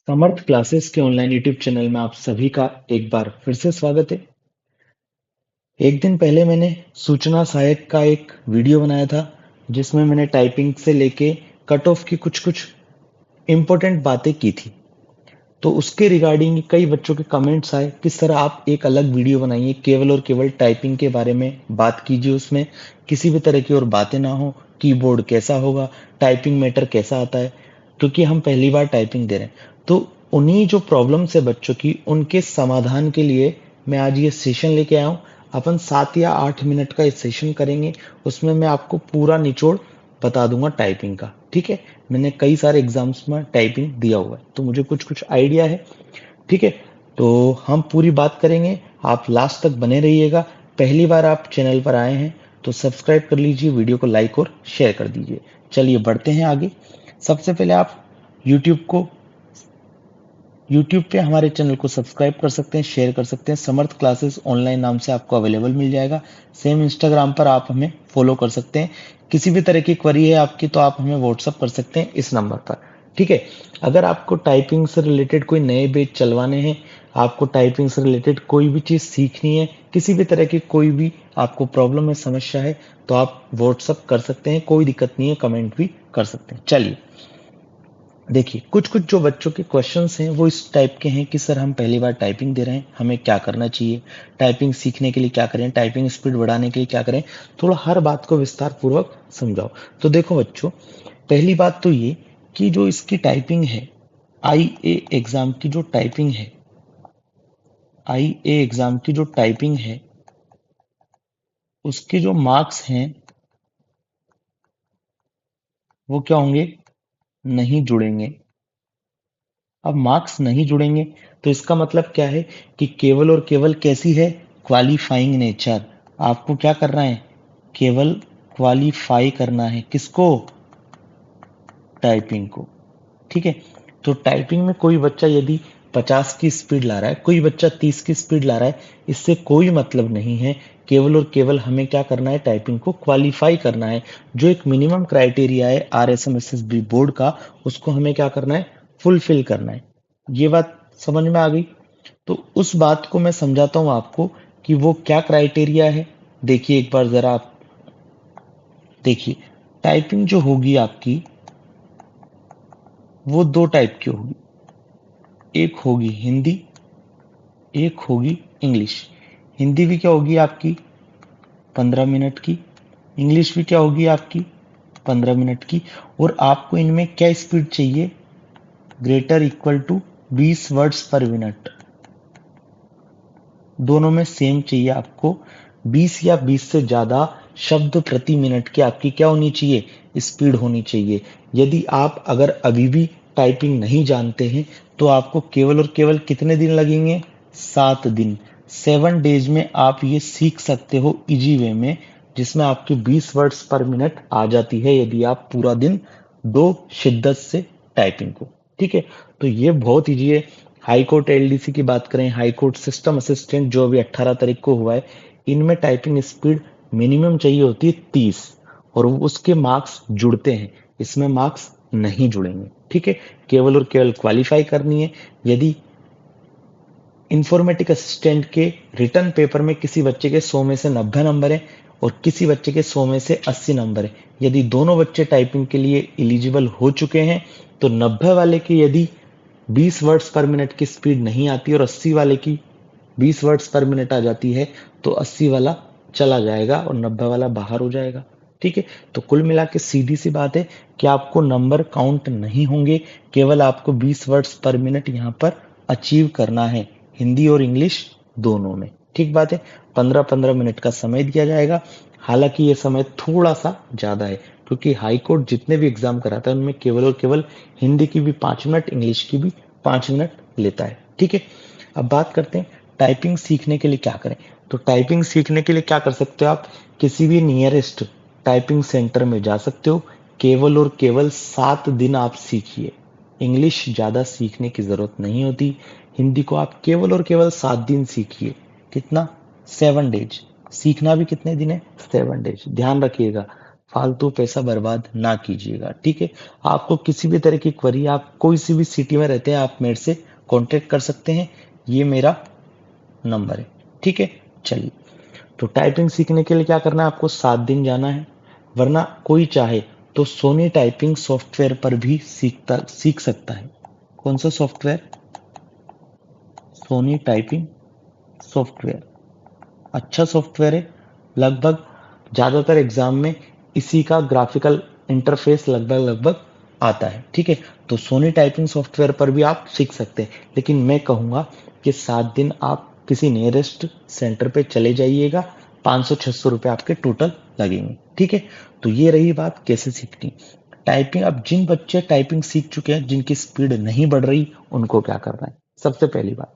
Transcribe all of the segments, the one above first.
समर्थ classes के online YouTube channel में आप सभी का एक बार फिर से स्वागत है। एक दिन पहले मैंने सूचना सहायक का एक वीडियो बनाया था जिसमें मैंने टाइपिंग से लेके कट ऑफ की कुछ कुछ इम्पोर्टेंट बातें की थी। तो उसके रिगार्डिंग कई बच्चों के कमेंट्स आए कि सर आप एक अलग वीडियो बनाइए, केवल और केवल टाइपिंग के बारे में बात कीजिए, उसमें किसी भी तरह की और बातें ना हो, कीबोर्ड कैसा होगा, टाइपिंग मैटर कैसा आता है, क्योंकि हम पहली बार टाइपिंग दे रहे हैं। तो उन्हीं जो प्रॉब्लम्स है बच्चों की, उनके समाधान के लिए मैं आज ये सेशन लेके आया हूँ। अपन 7 या 8 मिनट का ये सेशन करेंगे। उसमें मैं आपको पूरा निचोड़ बता दूंगा टाइपिंग का। ठीक है, मैंने कई सारे एग्जाम्स में टाइपिंग दिया हुआ है तो मुझे कुछ कुछ आइडिया है। ठीक है, तो हम पूरी बात करेंगे, आप लास्ट तक बने रहिएगा। पहली बार आप चैनल पर आए हैं तो सब्सक्राइब कर लीजिए, वीडियो को लाइक और शेयर कर दीजिए। चलिए बढ़ते हैं आगे। सबसे पहले आप यूट्यूब को यूट्यूब पे हमारे चैनल को सब्सक्राइब कर सकते हैं, शेयर कर सकते हैं। समर्थ क्लासेस ऑनलाइन नाम से आपको अवेलेबल मिल जाएगा। सेम इंस्टाग्राम पर आप हमें फॉलो कर सकते हैं। किसी भी तरह की क्वेरी है आपकी तो आप हमें व्हाट्सअप कर सकते हैं इस नंबर पर। ठीक है, अगर आपको टाइपिंग से रिलेटेड कोई नए बैच चलवाने हैं, आपको टाइपिंग से रिलेटेड कोई भी चीज़ सीखनी है, किसी भी तरह की कोई भी आपको प्रॉब्लम है, समस्या है, तो आप व्हाट्सअप कर सकते हैं, कोई दिक्कत नहीं है, कमेंट भी कर सकते हैं। चलिए देखिए, कुछ कुछ जो बच्चों के क्वेश्चंस हैं वो इस टाइप के हैं कि सर हम पहली बार टाइपिंग दे रहे हैं, हमें क्या करना चाहिए, टाइपिंग सीखने के लिए क्या करें, टाइपिंग स्पीड बढ़ाने के लिए क्या करें। थोड़ा हर बात को विस्तार पूर्वक समझाओ। तो देखो बच्चों, पहली बात तो ये कि जो इसकी टाइपिंग है, आई ए एग्जाम की जो टाइपिंग है, आई ए एग्जाम की जो टाइपिंग है, उसके जो मार्क्स हैं वो क्या होंगे, नहीं जुड़ेंगे। अब मार्क्स नहीं जुड़ेंगे तो इसका मतलब क्या है कि केवल और केवल कैसी है, क्वालिफाइंग नेचर। आपको क्या करना है, केवल क्वालिफाई करना है, किसको, टाइपिंग को। ठीक है, तो टाइपिंग में कोई बच्चा यदि 50 की स्पीड ला रहा है, कोई बच्चा 30 की स्पीड ला रहा है, इससे कोई मतलब नहीं है। केवल और केवल हमें क्या करना है, टाइपिंग को क्वालिफाई करना है। जो एक मिनिमम क्राइटेरिया है RSMSSB बोर्ड का, उसको हमें क्या करना है, फुलफिल करना है। ये बात समझ में आ गई। तो उस बात को मैं समझाता हूँ आपको कि वो क्या क्राइटेरिया है। देखिए एक बार जरा आप देखिए, टाइपिंग जो होगी आपकी वो दो टाइप की होगी। एक होगी हिंदी, एक होगी इंग्लिश। हिंदी भी क्या होगी आपकी, 15 मिनट की। इंग्लिश भी क्या होगी आपकी, 15 मिनट की। और आपको इनमें क्या स्पीड चाहिए, greater equal to 20 words per minute. दोनों में सेम चाहिए आपको। 20 या 20 से ज्यादा शब्द प्रति मिनट की आपकी क्या होनी चाहिए, स्पीड होनी चाहिए। यदि आप अगर अभी भी टाइपिंग नहीं जानते हैं तो आपको केवल और केवल कितने दिन लगेंगे, 7 दिन। 7 डेज में आप ये सीख सकते हो इजी वे में, जिसमें आपकी 20 वर्ड्स पर मिनट आ जाती है यदि आप पूरा दिन दो शिद्दत से टाइपिंग को। ठीक है, तो ये बहुत इजी है। हाई कोर्ट एलडीसी की बात करें, हाई कोर्ट सिस्टम असिस्टेंट जो अभी 18 तारीख को हुआ है, इनमें टाइपिंग स्पीड मिनिमम चाहिए होती है 30, और उसके मार्क्स जुड़ते हैं, इसमें मार्क्स नहीं जुड़ेंगे। ठीक है, केवल और केवल क्वालिफाई करनी है। यदि इंफॉर्मेटिक असिस्टेंट के रिटर्न पेपर में किसी बच्चे के 100 में से 90 नंबर है और किसी बच्चे के 100 में से 80 नंबर है, यदि दोनों बच्चे टाइपिंग के लिए एलिजिबल हो चुके हैं तो 90 वाले के यदि 20 वर्ड्स पर मिनट की स्पीड नहीं आती और 80 वाले की 20 वर्ड्स पर मिनट आ जाती है, तो 80 वाला चला जाएगा और 90 वाला बाहर हो जाएगा। ठीक है, तो कुल मिला के सीधी सी बात है कि आपको नंबर काउंट नहीं होंगे, केवल आपको 20 वर्ड्स पर मिनट यहाँ पर अचीव करना है, हिंदी और इंग्लिश दोनों में। ठीक बात है, 15-15 मिनट का समय दिया जाएगा। हालांकि ये समय थोड़ा सा ज्यादा है क्योंकि हाई कोर्ट जितने भी एग्जाम कराता है उनमें केवल और केवल हिंदी की भी 5 मिनट, इंग्लिश की भी 5 मिनट लेता है। ठीक है, अब बात करते हैं टाइपिंग सीखने के लिए क्या करें। तो टाइपिंग सीखने के लिए क्या कर सकते हो आप, किसी भी नियरेस्ट टाइपिंग सेंटर में जा सकते हो। केवल और केवल 7 दिन आप सीखिए। इंग्लिश ज्यादा सीखने की जरूरत नहीं होती। हिंदी को आप केवल और केवल 7 दिन सीखिए। कितना, 7 डेज। सीखना भी कितने दिन है, 7 डेज। ध्यान रखिएगा, फालतू पैसा बर्बाद ना कीजिएगा, ठीक है। आपको किसी भी तरह की क्वेरी, आप कोई सी भी सिटी में रहते हैं, आप मेरे से कांटेक्ट कर सकते हैं। ये मेरा नंबर है, ठीक है। चलिए, तो टाइपिंग सीखने के लिए क्या करना है, आपको 7 दिन जाना है। वरना कोई चाहे तो सोनी टाइपिंग सॉफ्टवेयर पर भी सीख सकता है। कौन सा सॉफ्टवेयर? Soni typing software. अच्छा सॉफ्टवेयर है। लगभग ज्यादातर एग्जाम में इसी का ग्राफिकल इंटरफेस लगभग लगभग आता है, ठीक है। तो सोनी टाइपिंग सॉफ्टवेयर पर भी आप सीख सकते हैं, लेकिन मैं कहूंगा कि 7 दिन आप किसी नियरेस्ट सेंटर पे चले जाइएगा। 500-600 रुपये आपके टोटल लगेंगे, ठीक है। तो ये रही बात कैसे सीखनी टाइपिंग। अब जिन बच्चे टाइपिंग सीख चुके हैं, जिनकी स्पीड नहीं बढ़ रही, उनको क्या करना है? सबसे पहली बात,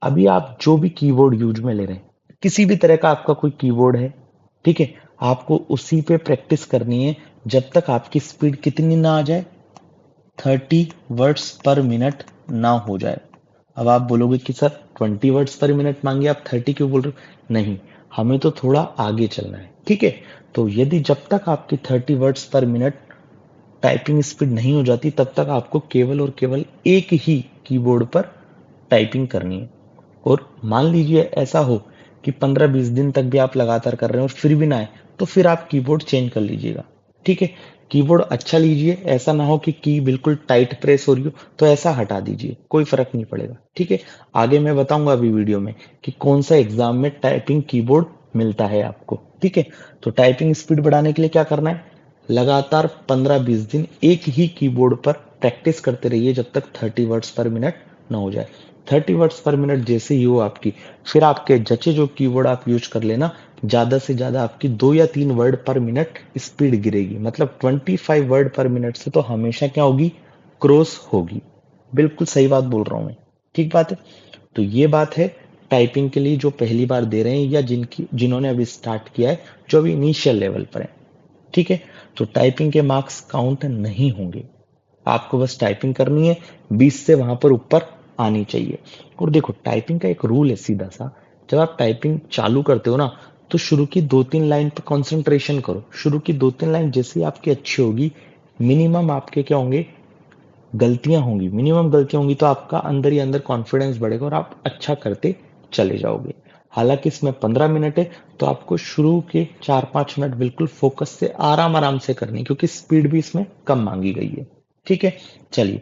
अभी आप जो भी कीबोर्ड यूज में ले रहे हैं, किसी भी तरह का आपका कोई कीबोर्ड है, ठीक है, आपको उसी पे प्रैक्टिस करनी है जब तक आपकी स्पीड कितनी ना आ जाए, 30 वर्ड्स पर मिनट ना हो जाए। अब आप बोलोगे कि सर 20 वर्ड्स पर मिनट मांगे, आप 30 क्यों बोल रहे हो? नहीं, हमें तो थोड़ा आगे चलना है, ठीक है। तो यदि जब तक आपकी 30 words per minute typing speed नहीं हो जाती, तब तक आपको केवल और केवल एक ही कीबोर्ड पर टाइपिंग करनी है। और मान लीजिए ऐसा हो कि 15-20 दिन तक भी आप लगातार कर रहे हैं और फिर भी ना आए, तो फिर आप कीबोर्ड चेंज कर लीजिएगा, ठीक है। कीबोर्ड अच्छा लीजिए, ऐसा ना हो कि की बिल्कुल टाइट प्रेस हो रही हो, तो ऐसा हटा दीजिए, कोई फर्क नहीं पड़ेगा, ठीक है। आगे मैं बताऊंगा अभी वीडियो में कि कौन सा एग्जाम में टाइपिंग कीबोर्ड मिलता है आपको, ठीक है। तो टाइपिंग स्पीड बढ़ाने के लिए क्या करना है, लगातार 15-20 दिन एक ही कीबोर्ड पर प्रैक्टिस करते रहिए जब तक 30 वर्ड्स पर मिनट ना हो जाए। 30 वर्ड्स पर मिनट जैसे ही हो आपकी, फिर आपके जचे जो कीबोर्ड आप यूज कर लेना, ज्यादा से ज्यादा आपकी 2 या 3 वर्ड पर मिनट स्पीड गिरेगी। मतलब 25 वर्ड पर मिनट से तो हमेशा क्या होगी, क्रॉस होगी। बिल्कुल सही बात बोल रहा हूं मैं, ठीक बात है। तो ये बात है टाइपिंग के लिए जो पहली बार दे रहे हैं या जिन्होंने अभी स्टार्ट किया है, जो अभी इनिशियल लेवल पर है, ठीक है। तो टाइपिंग के मार्क्स काउंट नहीं होंगे, आपको बस टाइपिंग करनी है, 20 से वहां पर ऊपर आनी चाहिए। और देखो, टाइपिंग का एक रूल है सीधा सा, जब आप टाइपिंग चालू करते हो ना, तो शुरू की 2-3 लाइन पे कंसंट्रेशन करो। शुरू की 2-3 लाइन जैसे ही आपकी अच्छी होगी, मिनिमम आपके क्या होंगे, गलतियां होंगी। मिनिमम गलतियां होंगी तो आपका अंदर ही अंदर कॉन्फिडेंस बढ़ेगा और आप अच्छा करते चले जाओगे। हालांकि इसमें 15 मिनट है, तो आपको शुरू के 4-5 मिनट बिल्कुल फोकस से आराम आराम से करनी है, क्योंकि स्पीड भी इसमें कम मांगी गई है, ठीक है। चलिए,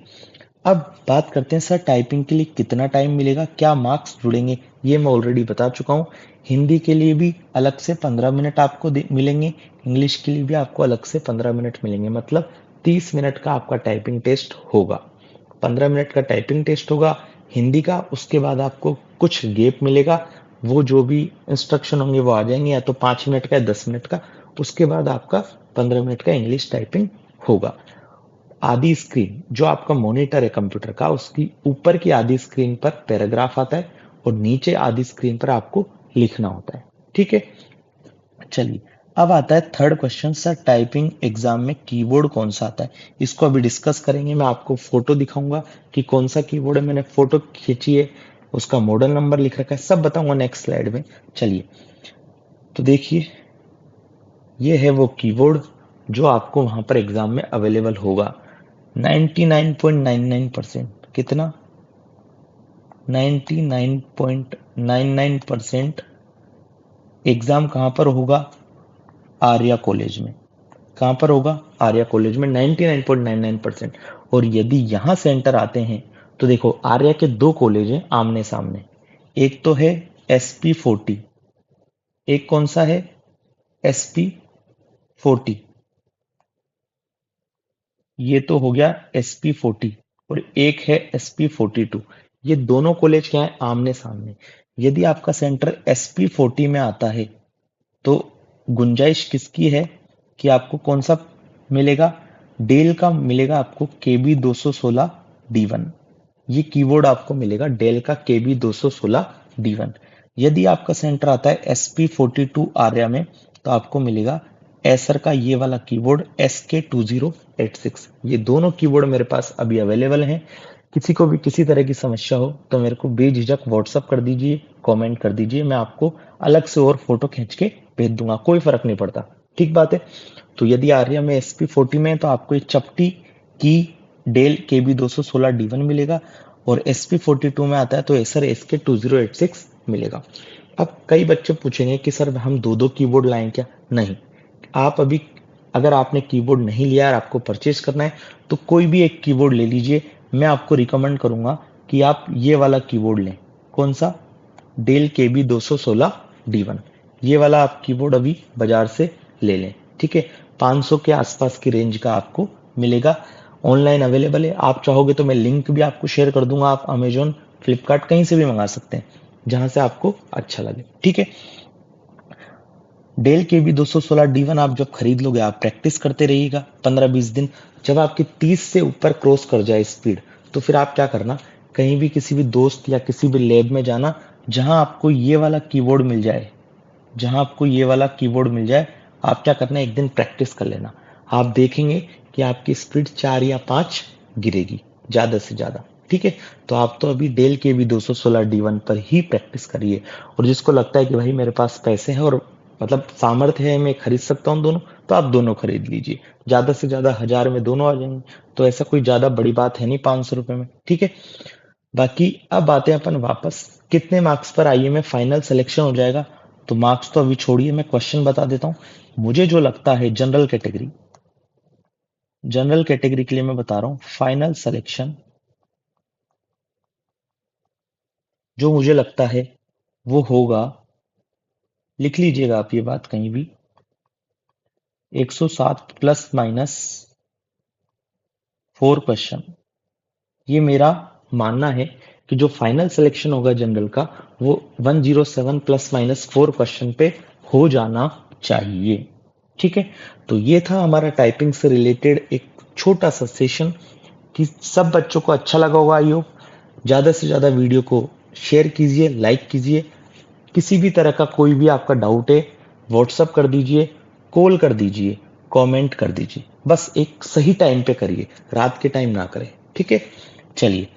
अब बात करते हैं सर टाइपिंग के लिए कितना टाइम मिलेगा, क्या मार्क्स जुड़ेंगे। ये मैं ऑलरेडी बता चुका हूँ। हिंदी के लिए भी अलग से 15 मिनट आपको मिलेंगे, इंग्लिश के लिए भी आपको अलग से 15 मिनट मिलेंगे। मतलब 30 मिनट का आपका टाइपिंग टेस्ट होगा। 15 मिनट का टाइपिंग टेस्ट होगा हिंदी का, उसके बाद आपको कुछ गैप मिलेगा। वो जो भी इंस्ट्रक्शन होंगे वो आ जाएंगे, या तो 5 मिनट का या 10 मिनट का। उसके बाद आपका 15 मिनट का इंग्लिश टाइपिंग होगा। आधी स्क्रीन जो आपका मॉनिटर है कंप्यूटर का, उसकी ऊपर की आधी स्क्रीन पर पैराग्राफ आता है और नीचे आधी स्क्रीन पर आपको लिखना होता है, ठीक है। चलिए, अब आता है third question, sir typing exam में कीबोर्ड कौन सा आता है। इसको अभी डिस्कस करेंगे। मैं आपको फोटो दिखाऊंगा कि कौन सा कीबोर्ड है, मैंने फोटो खींची है, उसका मॉडल नंबर लिख रखा है, सब बताऊंगा नेक्स्ट स्लाइड में। चलिए, तो देखिए, ये है वो कीबोर्ड जो आपको वहां पर एग्जाम में अवेलेबल होगा। 99.99%, कितना, 99.99% एग्जाम कहां पर होगा, आर्या कॉलेज में। कहां पर होगा, आर्या कॉलेज में 99.99%। और यदि यहां सेंटर आते हैं, तो देखो आर्या के दो कॉलेज हैं आमने सामने। एक तो है SP40, एक कौन सा है, SP40। ये तो हो गया SP40, और एक है SP42। ये दोनों कॉलेज क्या है, आमने सामने। यदि आपका सेंटर SP40 में आता है, तो गुंजाइश किसकी है कि आपको कौन सा मिलेगा, डेल का मिलेगा आपको KB216D1। ये कीबोर्ड आपको मिलेगा डेल का KB216D1। यदि आपका सेंटर आता है SP42 आर्या में, तो आपको मिलेगा एसर का ये वाला कीबोर्ड SK2086। ये दोनों कीबोर्ड मेरे पास अभी अवेलेबल हैं। किसी को भी किसी तरह की समस्या हो तो मेरे को बेझिझक व्हाट्सअप कर दीजिए, कमेंट कर दीजिए, मैं आपको अलग से और फोटो खींच के भेज दूंगा, कोई फर्क नहीं पड़ता, ठीक बात है। तो यदि आर्या में SP40 में है तो आपको एक चपटी की डेल KB216D1 मिलेगा, और SP42 में आता है तो एसर SK2086 मिलेगा। अब कई बच्चे पूछेंगे कि सर हम दो दो कीबोर्ड लाएं क्या? नहीं, आप अभी अगर आपने कीबोर्ड नहीं लिया और आपको परचेज करना है तो कोई भी एक कीबोर्ड ले लीजिए। मैं आपको रिकमेंड करूंगा कि आप ये वाला कीबोर्ड लें। कौन सा? Del KB216D1। ये वाला आप कीबोर्ड अभी बाजार से ले लें, ठीक है। 500 के आसपास की रेंज का आपको मिलेगा, ऑनलाइन अवेलेबल है। आप चाहोगे तो मैं लिंक भी आपको शेयर कर दूंगा, आप अमेजोन, फ्लिपकार्ट कहीं से भी मंगा सकते हैं जहां से आपको अच्छा लगे, ठीक है। डेल KB216D1 आप जब खरीद लोगे, आप प्रैक्टिस करते रहिएगा 15-20 दिन। जब आपकी 30 से ऊपर क्रॉस कर जाए स्पीड, तो फिर आप क्या करना, कहीं भी किसी भी दोस्त या किसी भी लैब में जाना जहां आपको ये वाला कीबोर्ड मिल जाए, आप क्या करना, एक दिन प्रैक्टिस कर लेना। आप देखेंगे कि आपकी स्पीड 4 या 5 गिरेगी ज्यादा से ज्यादा, ठीक है। तो आप तो अभी डेल KB216D1 पर ही प्रैक्टिस करिए। और जिसको लगता है कि भाई मेरे पास पैसे हैं और मतलब सामर्थ्य है, मैं खरीद सकता हूँ दोनों, तो आप दोनों खरीद लीजिए। ज्यादा से ज्यादा 1000 में दोनों आ जाएंगे, तो ऐसा कोई ज्यादा बड़ी बात है नहीं 500 रुपए में, ठीक है। बाकी अब आते हैं अपन वापस, कितने मार्क्स पर आईए में फाइनल सिलेक्शन हो जाएगा। तो मार्क्स तो अभी छोड़िए, मैं क्वेश्चन बता देता हूँ। मुझे जो लगता है जनरल कैटेगरी के लिए मैं बता रहा हूँ, फाइनल सिलेक्शन जो मुझे लगता है वो होगा, लिख लीजिएगा आप ये बात कहीं भी, 107 प्लस माइनस 4 क्वेश्चन। ये मेरा मानना है कि जो फाइनल सिलेक्शन होगा जनरल का, वो 107 प्लस माइनस 4 क्वेश्चन पे हो जाना चाहिए, ठीक है। तो ये था हमारा टाइपिंग से रिलेटेड एक छोटा सा सेशन, कि सब बच्चों को अच्छा लगा होगा। आई होप ज्यादा से ज्यादा वीडियो को शेयर कीजिए, लाइक कीजिए। किसी भी तरह का कोई भी आपका डाउट है, व्हाट्सअप कर दीजिए, कॉल कर दीजिए, कमेंट कर दीजिए। बस एक सही टाइम पे करिए, रात के टाइम ना करें, ठीक है। चलिए,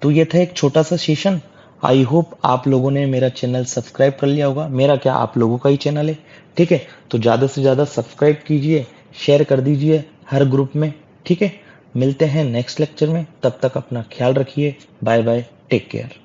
तो ये था एक छोटा सा सेशन। आई होप आप लोगों ने मेरा चैनल सब्सक्राइब कर लिया होगा। मेरा क्या, आप लोगों का ही चैनल है, ठीक है। तो ज्यादा से ज्यादा सब्सक्राइब कीजिए, शेयर कर दीजिए हर ग्रुप में, ठीक है। मिलते हैं नेक्स्ट लेक्चर में, तब तक अपना ख्याल रखिए। Bye bye, take care.